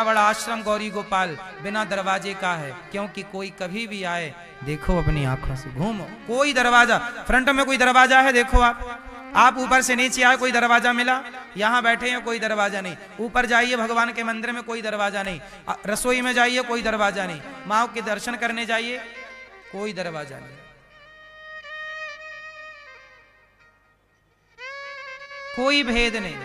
बड़ा आश्रम गौरी गोपाल बिना दरवाजे का है, क्योंकि कोई कभी भी आए देखो अपनी आंखों से घूमो। कोई दरवाजा, फ्रंट में कोई दरवाजा है देखो आप ऊपर से नीचे आए कोई दरवाजा मिला, यहाँ बैठे हैं कोई दरवाजा नहीं, ऊपर जाइए भगवान के मंदिर में कोई दरवाजा नहीं, रसोई में जाइए कोई दरवाजा नहीं, माँ के दर्शन करने जाइए कोई दरवाजा नहीं। कोई भेद नहीं।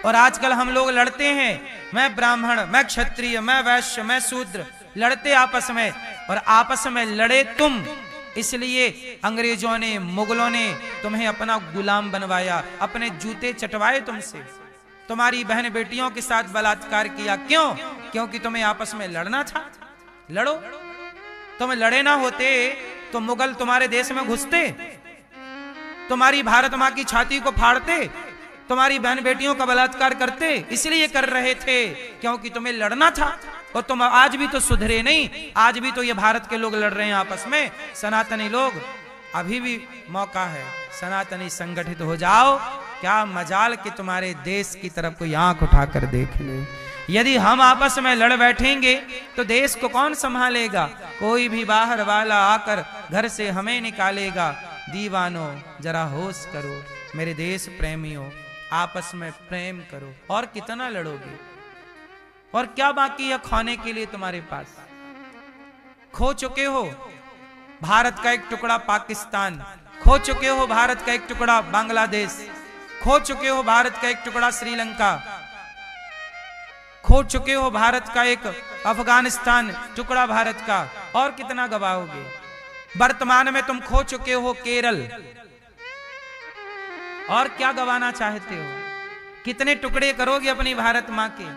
और आजकल हम लोग लड़ते हैं, मैं ब्राह्मण, मैं क्षत्रिय, मैं वैश्य, मैं शूद्र, लड़ते आपस में। और आपस में लड़े तुम, इसलिए अंग्रेजों ने, मुगलों ने तुम्हें अपना गुलाम बनवाया, अपने जूते चटवाए तुमसे, तुम्हारी बहन बेटियों के साथ बलात्कार किया। क्यों? क्योंकि तुम्हें आपस में लड़ना था। लड़ो। तुम लड़े ना होते तो मुगल तुम्हारे देश में घुसते, तुम्हारी भारत मां की छाती को फाड़ते, तुम्हारी बहन बेटियों का बलात्कार करते। इसलिए कर रहे थे क्योंकि तुम्हें लड़ना था। और तुम आज भी तो सुधरे नहीं, आज भी तो ये भारत के लोग लड़ रहे हैं आपस में। सनातनी लोग, अभी भी मौका है, सनातनी संगठित हो जाओ। क्या मजाल कि तुम्हारे देश की तरफ कोई आंख उठाकर देख ले। यदि हम आपस में लड़ बैठेंगे तो देश को कौन संभालेगा? कोई भी बाहर वाला आकर घर से हमें निकालेगा। दीवानों जरा होश करो, मेरे देश प्रेमियों, आपस में प्रेम करो। और कितना लड़ोगे? और क्या बाकी है खोने के लिए तुम्हारे पास? खो चुके हो भारत का एक टुकड़ा पाकिस्तान, खो चुके हो भारत का एक टुकड़ा बांग्लादेश, खो चुके हो भारत का एक टुकड़ा श्रीलंका, खो चुके हो भारत का एक अफगानिस्तान, टुकड़ा भारत का। और कितना गवाओगे? वर्तमान में तुम खो चुके हो केरल, और क्या गवाना चाहते हो? कितने टुकड़े करोगे अपनी भारत मां के?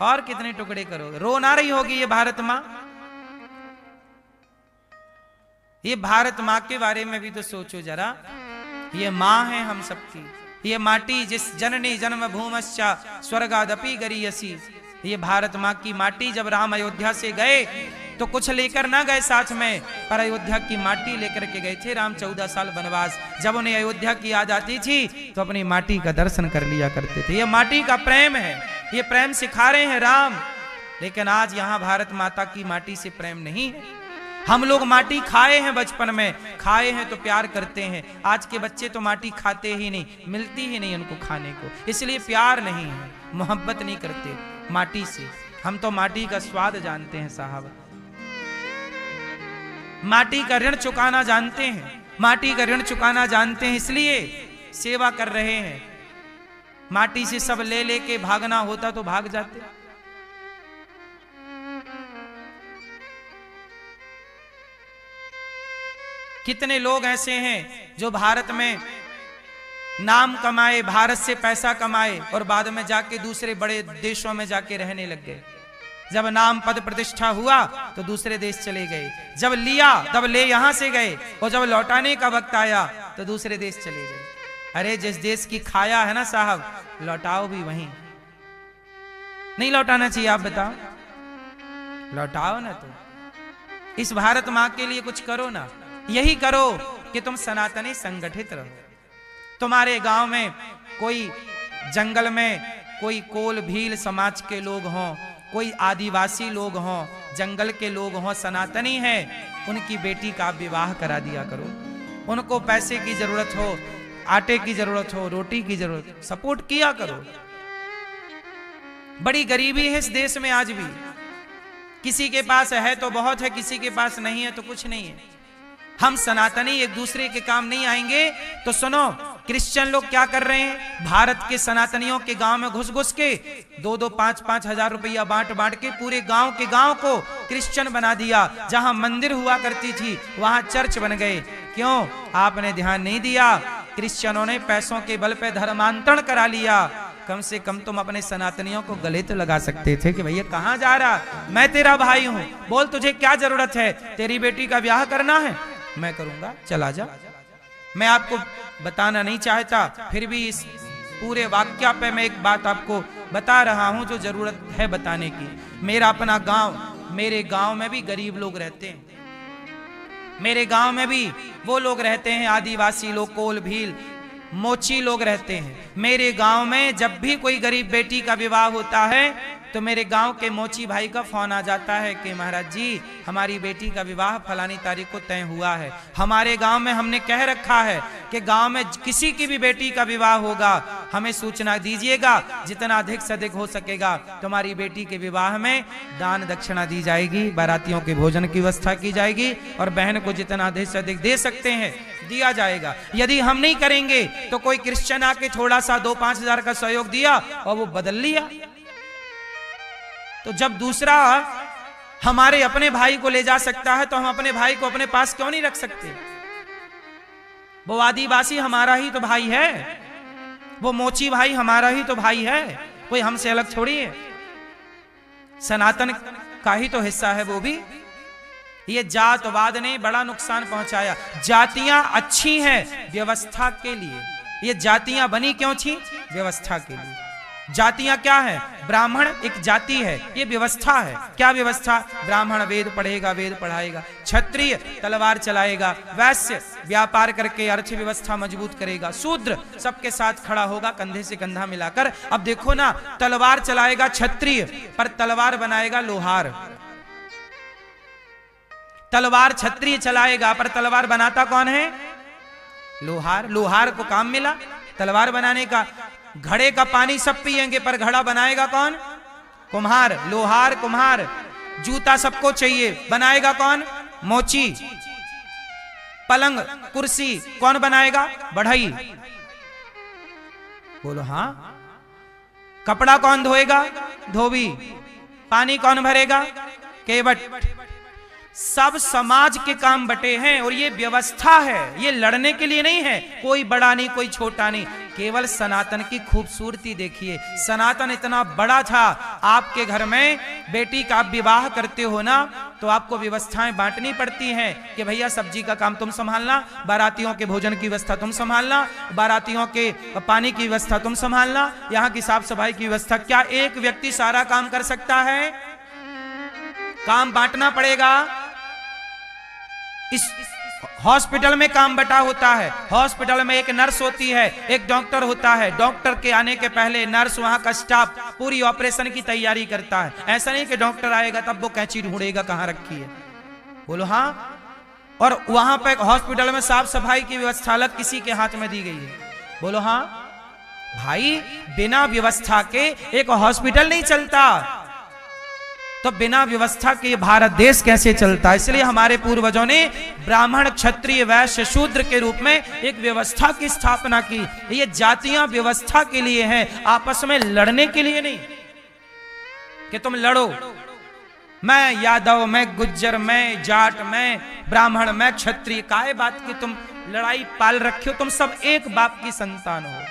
और कितने टुकड़े करोगे? रो ना रही होगी ये भारत मां? ये भारत मां के बारे में भी तो सोचो जरा। ये मां है हम सबकी, ये माटी जिस जननी जन्म भूमश्चा स्वर्गादपि गरीयसी। ये भारत मां की माटी, जब राम अयोध्या से गए तो कुछ लेकर ना गए साथ में, पर अयोध्या की माटी लेकर के गए थे। राम 14 साल वनवास, जब उन्हें अयोध्या की याद आती थी तो अपनी माटी का दर्शन कर लिया करते थे। ये माटी का प्रेम है, ये प्रेम सिखा रहे हैं राम। लेकिन आज यहां भारत माता की माटी से प्रेम नहीं है। हम लोग माटी खाए हैं, बचपन में खाए हैं तो प्यार करते हैं। आज के बच्चे तो माटी खाते ही नहीं, मिलती ही नहीं उनको खाने को, इसलिए प्यार नहीं है, मोहब्बत नहीं करते माटी से। हम तो माटी का स्वाद जानते हैं साहब, माटी का ऋण चुकाना जानते हैं, माटी का ऋण चुकाना जानते हैं, इसलिए सेवा कर रहे हैं। माटी से सब ले लेके भागना होता तो भाग जाते। कितने लोग ऐसे हैं जो भारत में नाम कमाए, भारत से पैसा कमाए और बाद में जाके दूसरे बड़े देशों में जाके रहने लग गए। जब नाम पद प्रतिष्ठा हुआ तो दूसरे देश चले गए, जब लिया तब ले यहां से गए, और जब लौटाने का वक्त आया तो दूसरे देश चले गए। अरे जिस देश की खाया है ना साहब, लौटाओ भी वहीं। नहीं लौटाना चाहिए? आप बताओ, लौटाओ ना। तो इस भारत मां के लिए कुछ करो ना। यही करो कि तुम सनातनी संगठित रहो। तुम्हारे गांव में कोई, जंगल में कोई कोल भील समाज के लोग हों, कोई आदिवासी लोग हों, जंगल के लोग हों, सनातनी हैं, उनकी बेटी का विवाह करा दिया करो। उनको पैसे की जरूरत हो, आटे की जरूरत हो, रोटी की जरूरत हो, सपोर्ट किया करो। बड़ी गरीबी है इस देश में आज भी। किसी के पास है तो बहुत है, किसी के पास नहीं है तो कुछ नहीं है। हम सनातनी एक दूसरे के काम नहीं आएंगे। तो सुनो, क्रिश्चियन लोग क्या कर रहे हैं? भारत के सनातनियों के गांव में घुस घुस के 2-2, 5-5 हजार रुपया बांट बांट के पूरे गांव के गांव को क्रिश्चियन बना दिया। जहां मंदिर हुआ करती थी वहां चर्च बन गए। क्यों? आपने ध्यान नहीं दिया। क्रिश्चियनों ने पैसों के बल पे धर्मांतरण करा लिया। कम से कम तुम अपने सनातनियों को गले तो लगा सकते थे कि भैया कहां जा रहा, मैं तेरा भाई हूं, बोल तुझे क्या जरूरत है? तेरी बेटी का ब्याह करना है, मैं करूंगा, चला जा। मैं आपको बताना नहीं चाहता, फिर भी इस पूरे वाक्य पे मैं एक बात आपको बता रहा हूं जो जरूरत है बताने की। मेरा अपना गांव, मेरे गांव में भी गरीब लोग रहते हैं। मेरे गांव में भी वो लोग रहते हैं, आदिवासी लोग, कोल भील, मोची लोग रहते हैं। मेरे गांव में जब भी कोई गरीब बेटी का विवाह होता है तो मेरे गांव के मोची भाई का फोन आ जाता है कि महाराज जी हमारी बेटी का विवाह फलानी तारीख को तय हुआ है। हमारे गांव में हमने कह रखा है कि गांव में किसी की भी बेटी का विवाह होगा हमें सूचना दीजिएगा, जितना अधिक से अधिक हो सकेगा तुम्हारी बेटी के विवाह में दान दक्षिणा दी जाएगी, बारातियों के भोजन की व्यवस्था की जाएगी और बहन को जितना अधिक से अधिक दे सकते हैं दिया जाएगा। यदि हम नहीं करेंगे तो कोई क्रिश्चियन आके थोड़ा सा 2-5 हजार का सहयोग दिया और वो बदल लिया। तो जब दूसरा हमारे अपने भाई को ले जा सकता है तो हम अपने भाई को अपने पास क्यों नहीं रख सकते? वो आदिवासी हमारा ही तो भाई है, वो मोची भाई हमारा ही तो भाई है, कोई हमसे अलग थोड़ी है, सनातन का ही तो हिस्सा है वो भी। ये जातवाद ने बड़ा नुकसान पहुंचाया। जातियां अच्छी हैं व्यवस्था के लिए, ये जातियां बनी क्यों थी? व्यवस्था के लिए। जातियां क्या है? ब्राह्मण एक जाति है, ये व्यवस्था है। क्या व्यवस्था? ब्राह्मण वेद पढ़ेगा, वेद पढ़ाएगा, क्षत्रिय तलवार चलाएगा, वैश्य व्यापार करके अर्थव्यवस्था मजबूत करेगा, शूद्र सबके साथ खड़ा होगा कंधे से कंधा मिलाकर। अब देखो ना, तलवार चलाएगा क्षत्रिय पर तलवार बनाएगा लोहार, तलवार क्षत्रिय चलाएगा पर तलवार बनाता कौन है? लोहार। लोहार को काम मिला तलवार बनाने का। घड़े का पानी सब पिएंगे पर घड़ा बनाएगा कौन? कुम्हार। लोहार कुम्हार। जूता सबको चाहिए, बनाएगा कौन? मोची। पलंग कुर्सी कौन बनाएगा? बढ़ई। बोलो हाँ। कपड़ा कौन धोएगा? धोबी। पानी कौन भरेगा? केवट। सब समाज के काम बटे हैं और ये व्यवस्था है, ये लड़ने के लिए नहीं है। कोई बड़ा नहीं, कोई छोटा नहीं। केवल सनातन की खूबसूरती देखिए। सनातन इतना बड़ा था। आपके घर में बेटी का आप विवाह करते हो ना तो आपको व्यवस्थाएं बांटनी पड़ती हैं कि भैया सब्जी का काम तुम संभालना, बारातियों के भोजन की व्यवस्था तुम संभालना, बारातियों के पानी की व्यवस्था तुम संभालना, यहाँ की साफ सफाई की व्यवस्था। क्या एक व्यक्ति सारा काम कर सकता है? काम बांटना पड़ेगा। इस हॉस्पिटल में काम बटा होता है। हॉस्पिटल में एक नर्स होती है, एक डॉक्टर होता है। डॉक्टर के आने के पहले नर्स, वहां का स्टाफ पूरी ऑपरेशन की तैयारी करता है। ऐसा नहीं कि डॉक्टर आएगा तब वो कैंची ढूंढेगा कहां रखी है। बोलो हाँ। और वहां पर हॉस्पिटल में साफ सफाई की व्यवस्था अलग किसी के हाथ में दी गई है। बोलो हाँ। भाई बिना व्यवस्था के एक हॉस्पिटल नहीं चलता, तो बिना व्यवस्था के ये भारत देश कैसे चलता है? इसलिए हमारे पूर्वजों ने ब्राह्मण क्षत्रिय वैश्य शूद्र के रूप में एक व्यवस्था की स्थापना की। ये जातियां व्यवस्था के लिए हैं, आपस में लड़ने के लिए नहीं कि तुम लड़ो। मैं यादव, मैं गुज्जर, मैं जाट, मैं ब्राह्मण, मैं क्षत्रिय। काय बात की तुम लड़ाई पाल रखे हो? तुम सब एक बाप की संतान हो।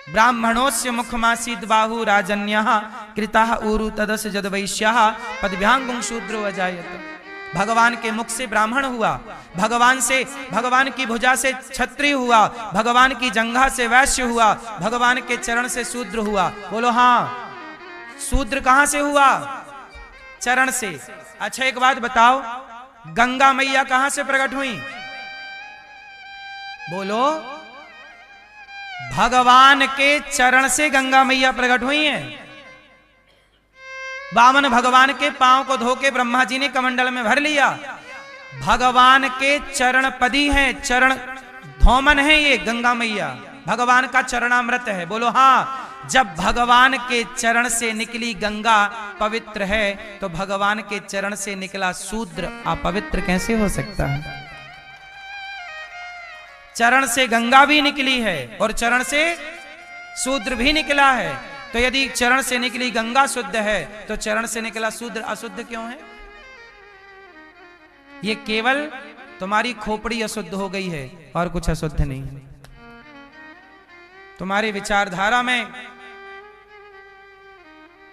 ब्राह्मणोस्य मुखमासीद बाहु राजन्यः कृतः उरु तदस जद वैश्यः पदभ्यांगुं शूद्रो अजायत। भगवान के मुख से ब्राह्मण हुआ, भगवान की भुजा से क्षत्रिय हुआ, भगवान की जंघा से वैश्य हुआ, भगवान के चरण से शूद्र हुआ। बोलो हाँ। शूद्र कहां से हुआ? चरण से। अच्छा एक बात बताओ, गंगा मैया कहां से प्रकट हुई? बोलो। भगवान के चरण से गंगा मैया प्रकट हुई हैं। वामन भगवान के पांव को धोके ब्रह्मा जी ने कमंडल में भर लिया। भगवान के चरण पदी हैं, चरण धोमन है ये गंगा मैया, भगवान का चरणामृत है। बोलो हाँ। जब भगवान के चरण से निकली गंगा पवित्र है तो भगवान के चरण से निकला शूद्र अपवित्र कैसे हो सकता है? चरण से गंगा भी निकली है और चरण से शूद्र भी निकला है। तो यदि चरण से निकली गंगा शुद्ध है तो चरण से निकला शूद्र अशुद्ध क्यों है? ये केवल तुम्हारी खोपड़ी अशुद्ध हो गई है और कुछ अशुद्ध नहीं है। तुम्हारी विचारधारा में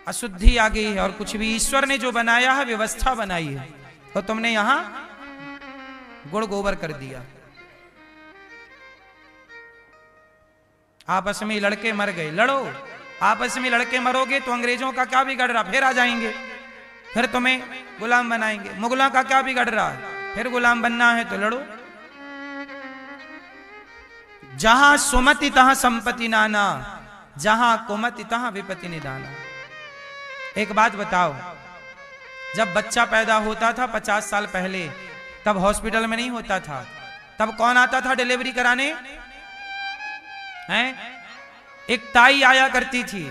अशुद्धि आ गई है और कुछ भी ईश्वर ने जो बनाया है व्यवस्था बनाई है तो तुमने यहां गुड़ गोबर कर दिया। आपस में लड़के मर गए, लड़ो। आपस में लड़के मरोगे तो अंग्रेजों का क्या बिगड़ रहा? फिर आ जाएंगे, फिर तुम्हें गुलाम बनाएंगे। मुगलों का क्या बिगड़ रहा है? फिर गुलाम बनना है तो लड़ो। जहां सुमति तहां संपत्ति नाना, जहां कुमति तहां विपत्ति निदाना। एक बात बताओ, जब बच्चा पैदा होता था 50 साल पहले, तब हॉस्पिटल में नहीं होता था, तब कौन आता था डिलीवरी कराने? हैं? एक ताई आया करती थी,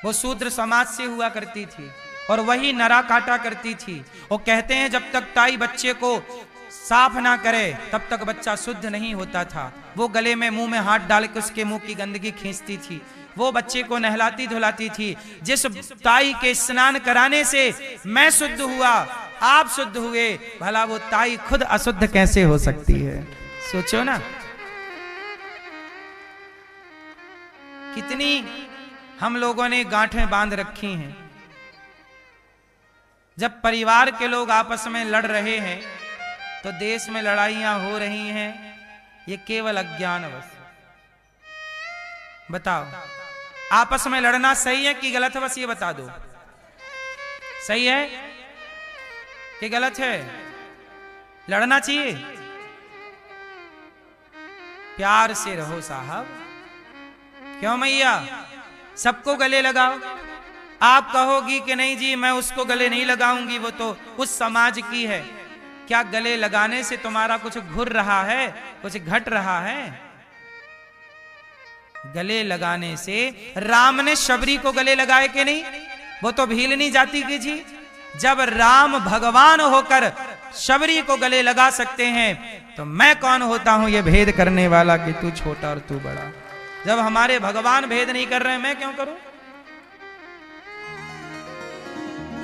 वो शूद्र समाज से हुआ करती थी और वही नरा काटा करती थी। वो कहते हैं जब तक ताई बच्चे को साफ ना करे तब तक बच्चा शुद्ध नहीं होता था। वो गले में मुंह में हाथ डाल के उसके मुंह की गंदगी खींचती थी, वो बच्चे को नहलाती धुलाती थी। जिस ताई के स्नान कराने से मैं शुद्ध हुआ, आप शुद्ध हुए, भला वो ताई खुद अशुद्ध कैसे हो सकती है? सोचो ना, कितनी हम लोगों ने गांठें बांध रखी हैं। जब परिवार के लोग आपस में लड़ रहे हैं तो देश में लड़ाइयां हो रही हैं, ये केवल अज्ञानवश। बताओ, आपस में लड़ना सही है कि गलत है? बस ये बता दो, सही है कि गलत है? लड़ना चाहिए? प्यार से रहो साहब। क्यों मैया, सबको गले लगाओ। आप कहोगी कि नहीं जी मैं उसको गले नहीं लगाऊंगी, वो तो उस समाज की है। क्या गले लगाने से तुम्हारा कुछ घुर रहा है, कुछ घट रहा है? गले लगाने से राम ने शबरी को गले लगाए कि नहीं? वो तो भीलनी जाति की थी। जब राम भगवान होकर शबरी को गले लगा सकते हैं तो मैं कौन होता हूं ये भेद करने वाला कि तू छोटा और तू बड़ा? जब हमारे भगवान भेद नहीं कर रहे, मैं क्यों करूं?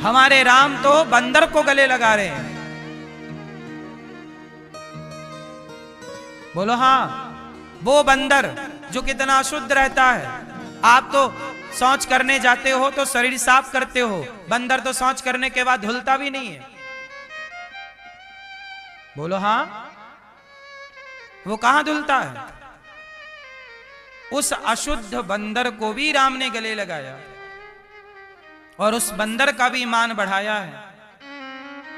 हमारे राम तो बंदर को गले लगा रहे हैं। बोलो हाँ, वो बंदर जो कितना अशुद्ध रहता है। आप तो शौच करने जाते हो तो शरीर साफ करते हो, बंदर तो शौच करने के बाद धुलता भी नहीं है। बोलो हाँ, वो कहां धुलता है? उस अशुद्ध बंदर को भी राम ने गले लगाया और उस बंदर का भी मान बढ़ाया है।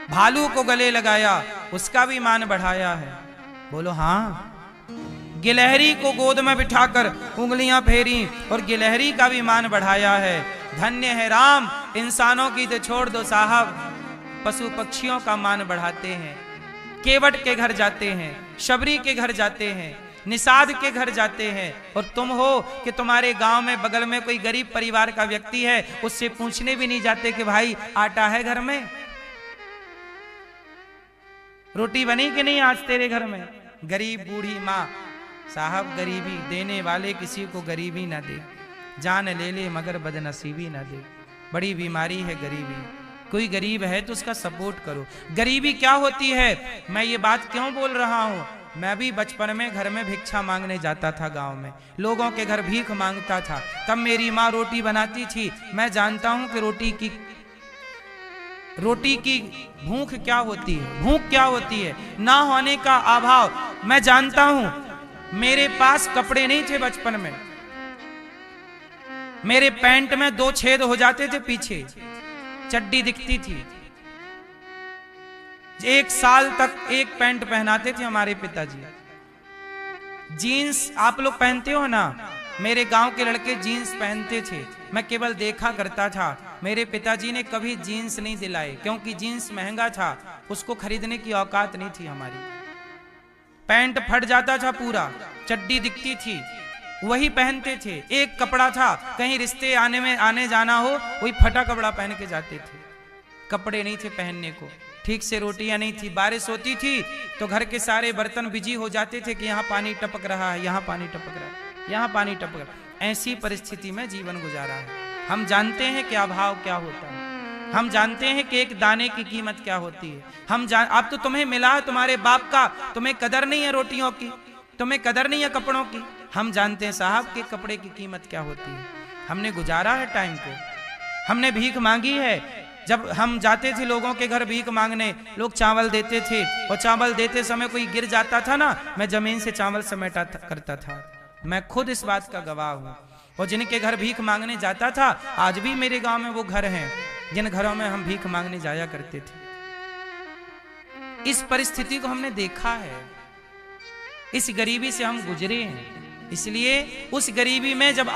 भालू को गले लगाया, उसका भी मान बढ़ाया है। बोलो हाँ। गिलहरी को गोद में बिठाकर उंगलियां फेरी और गिलहरी का भी मान बढ़ाया है। धन्य है राम, इंसानों की तो छोड़ दो साहब, पशु पक्षियों का मान बढ़ाते हैं। केवट के घर जाते हैं, शबरी के घर जाते हैं, निषाद के घर जाते हैं, और तुम हो कि तुम्हारे गांव में बगल में कोई गरीब परिवार का व्यक्ति है, उससे पूछने भी नहीं जाते कि भाई आटा है घर में, रोटी बनी कि नहीं आज तेरे घर में? गरीब बूढ़ी माँ, साहब गरीबी देने वाले किसी को गरीबी ना दे, जान ले ले मगर बदनसीबी ना दे। बड़ी बीमारी है गरीबी। कोई गरीब है तो उसका सपोर्ट करो। गरीबी क्या होती है, मैं ये बात क्यों बोल रहा हूं? मैं भी बचपन में घर में भिक्षा मांगने जाता था, गांव में लोगों के घर भीख मांगता था। तब मेरी माँ रोटी बनाती थी। मैं जानता हूं कि रोटी की भूख क्या होती है, भूख क्या होती है, ना होने का अभाव। मैं जानता हूं, मेरे पास कपड़े नहीं थे बचपन में, मेरे पैंट में 2 छेद हो जाते थे पीछे, चड्डी दिखती थी। 1 साल तक एक पैंट पहनाते थे हमारे पिताजी। जीन्स आप लोग पहनते हो ना, मेरे गांव के लड़के जीन्स पहनते थे, मैं केवल देखा करता था। मेरे पिताजी ने कभी जीन्स नहीं दिलाए क्योंकि जीन्स महंगा था, उसको खरीदने की औकात नहीं थी हमारी। पैंट फट जाता था पूरा, चड्डी दिखती थी, वही पहनते थे। एक कपड़ा था, कहीं रिश्ते आने जाना हो वही फटा कपड़ा पहन के जाते थे। कपड़े नहीं थे पहनने को, ठीक से रोटियां नहीं थी। बारिश होती थी तो घर के सारे बर्तन बिजी हो जाते थे कि यहाँ पानी टपक रहा है, यहाँ पानी टपक रहा है, यहाँ पानी टपक रहा है। ऐसी परिस्थिति में जीवन गुजारा है। हम जानते हैं कि अभाव क्या होता है, हम जानते हैं कि एक दाने की कीमत क्या होती है। अब तो तुम्हें मिला है तुम्हारे बाप का, तुम्हें कदर नहीं है रोटियों की, तुम्हें कदर नहीं है कपड़ों की। हम जानते हैं साहब के कपड़े की कीमत क्या होती है। हमने गुजारा है टाइम को, हमने भीख मांगी है। जब हम जाते थे लोगों के घर भीख मांगने, लोग चावल देते थे और चावल देते समय कोई गिर जाता था ना, मैं जमीन से चावल समेटा करता था। मैं खुद इस बात का गवाह हूं। और जिनके घर भीख मांगने जाता था, आज भी मेरे गांव में वो घर हैं जिन घरों में हम भीख मांगने जाया करते थे। इस परिस्थिति को हमने देखा है। इस गरीबी से हम गुजरे हैं, इसलिए उस गरीबी में जब